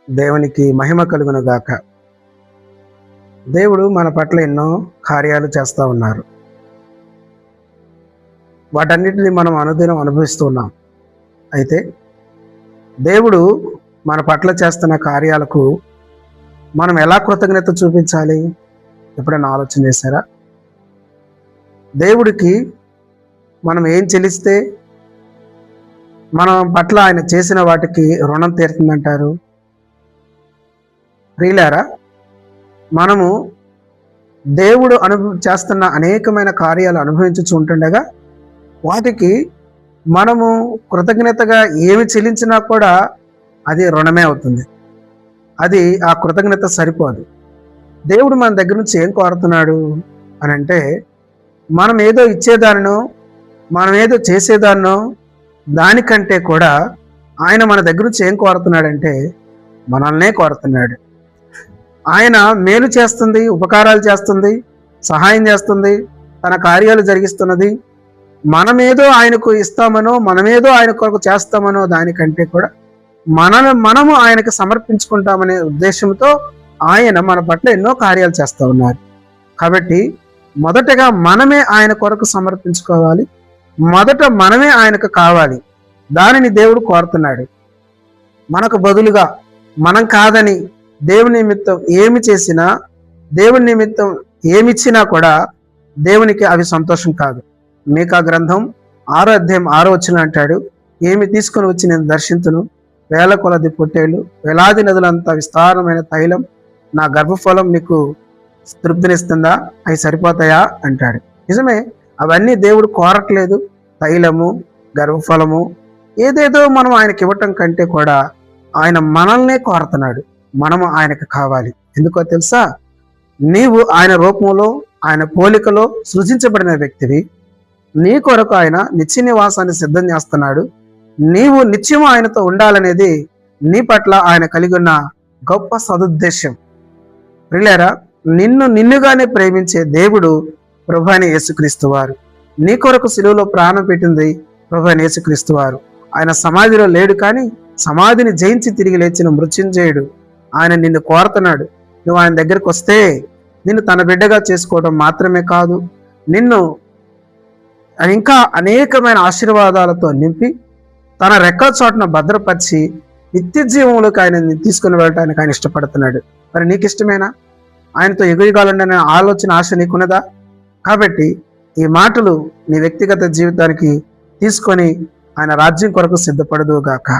దేవునికి మహిమ కలుగును గాక. దేవుడు మన పట్ల ఎన్నో కార్యాలు చేస్తూ ఉన్నారు. వాటన్నిటిని మనం అనుదినం అనుభవిస్తూ ఉన్నాం. అయితే దేవుడు మన పట్ల చేస్తున్న కార్యాలకు మనం ఎలా కృతజ్ఞత చూపించాలి? ఎప్పుడైనా ఆలోచన చేశారా? దేవుడికి మనం ఏం చెల్లిస్తే మన పట్ల ఆయన చేసిన వాటికి రుణం తీరుతుందంటారు? ప్రియులారా, మనము దేవుడు చేస్తున్న అనేకమైన కార్యాలు అనుభవించుచు ఉంటుండగా వాటికి మనము కృతజ్ఞతగా ఏమి చెల్లించినా కూడా అది రుణమే అవుతుంది. అది ఆ కృతజ్ఞత సరిపోదు. దేవుడు మన దగ్గర నుంచి ఏం కోరుతున్నాడు అని అంటే, మనం ఏదో ఇచ్చేదాన్నో మనం ఏదో చేసేదాన్నో దానికంటే కూడా ఆయన మన దగ్గర నుంచి ఏం కోరుతున్నాడంటే మనల్నే కోరుతున్నాడు. ఆయన మేలు చేస్తుంది, ఉపకారాలు చేస్తుంది, సహాయం చేస్తుంది, తన కార్యాలు జరిగిస్తున్నది. మనమేదో ఆయనకు ఇస్తామనో మనమేదో ఆయన కొరకు చేస్తామనో దానికంటే కూడా మనము ఆయనకు సమర్పించుకుంటామనే ఉద్దేశంతో ఆయన మన పట్ల ఎన్నో కార్యాలు చేస్తూ ఉన్నారు. కాబట్టి మొదటగా మనమే ఆయన కొరకు సమర్పించుకోవాలి. మొదట మనమే ఆయనకు కావాలి. దానిని దేవుడు కోరుతున్నాడు. మనకు బదులుగా మనం కాదని దేవుని నిమిత్తం ఏమి చేసినా, దేవుని నిమిత్తం ఏమిచ్చినా కూడా దేవునికి అవి సంతోషం కాదు. మీకా గ్రంథం 6వ అధ్యాయం 6వ వచనం అంటాడు, ఏమి తీసుకొని వచ్చి నేను దర్శించును, వేల కొలది పొట్టేళ్ళు, వేలాది నదులంతా విస్తారమైన తైలం, నా గర్భఫలం నీకు తృప్తినిస్తుందా? అవి సరిపోతాయా అంటాడు. నిజమే, అవన్నీ దేవుడు కోరట్లేదు. తైలము, గర్భఫలము ఏదేదో మనం ఆయనకి ఇవ్వటం కంటే కూడా ఆయన మనల్నే కోరుతున్నాడు. మనము ఆయనకు కావాలి. ఎందుకో తెలుసా? నీవు ఆయన రూపంలో, ఆయన పోలికలో సృజించబడిన వ్యక్తివి. నీ కొరకు ఆయన నిత్య నివాసాన్ని సిద్ధం చేస్తున్నాడు. నీవు నిత్యము ఆయనతో ఉండాలనేది నీ పట్ల ఆయన కలిగి ఉన్న గొప్ప సదుద్దేశం. ప్రియులారా, నిన్నుగానే ప్రేమించే దేవుడు ప్రభువైన యేసుక్రీస్తు వారు. నీ కొరకు సిలువలో ప్రాణం పెట్టింది ప్రభువైన యేసుక్రీస్తు వారు. ఆయన సమాధిలో లేడు, కానీ సమాధిని జయించి తిరిగి లేచిన మృత్యుంజయుడు. ఆయన నిన్ను కోరుతున్నాడు. నువ్వు ఆయన దగ్గరికి వస్తే నిన్ను తన బిడ్డగా చేసుకోవడం మాత్రమే కాదు, నిన్ను ఇంకా అనేకమైన ఆశీర్వాదాలతో నింపి తన రెక్కల చోటున భద్రపరిచి నిత్య జీవంలోకి ఆయన తీసుకుని వెళ్ళటానికి ఆయన ఇష్టపడుతున్నాడు. మరి నీకు ఇష్టమేనా? ఆయనతో ఎగురిగాలనే ఆలోచన, ఆశ నీకున్నదా? కాబట్టి ఈ మాటలు నీ వ్యక్తిగత జీవితానికి తీసుకొని ఆయన రాజ్యం కొరకు సిద్ధపడదుగాక.